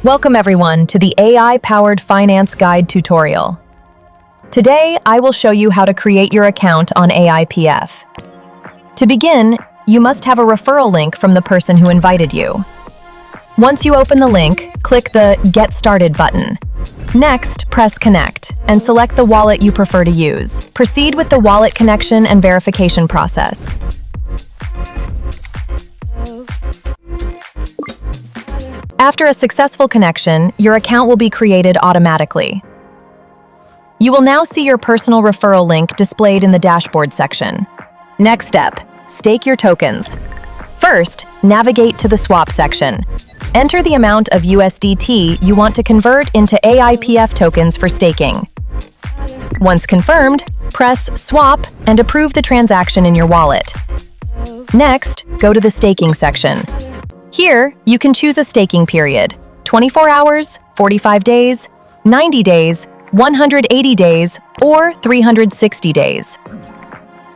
Welcome everyone to the AI-powered finance guide tutorial. Today, I will show you how to create your account on AIPF. To begin, you must have a referral link from the person who invited you. Once you open the link, click the Get Started button. Next, press Connect and select the wallet you prefer to use. Proceed with the wallet connection and verification process. After a successful connection, your account will be created automatically. You will now see your personal referral link displayed in the dashboard section. Next step, stake your tokens. First, navigate to the swap section. Enter the amount of USDT you want to convert into AIPF tokens for staking. Once confirmed, press Swap and approve the transaction in your wallet. Next, go to the staking section. Here, you can choose a staking period: 24 hours, 45 days, 90 days, 180 days, or 360 days.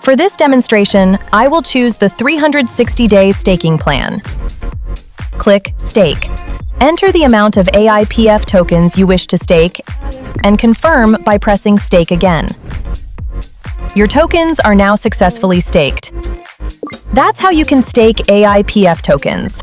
For this demonstration, I will choose the 360-day staking plan. Click Stake. Enter the amount of AIPF tokens you wish to stake and confirm by pressing Stake again. Your tokens are now successfully staked. That's how you can stake AIPF tokens.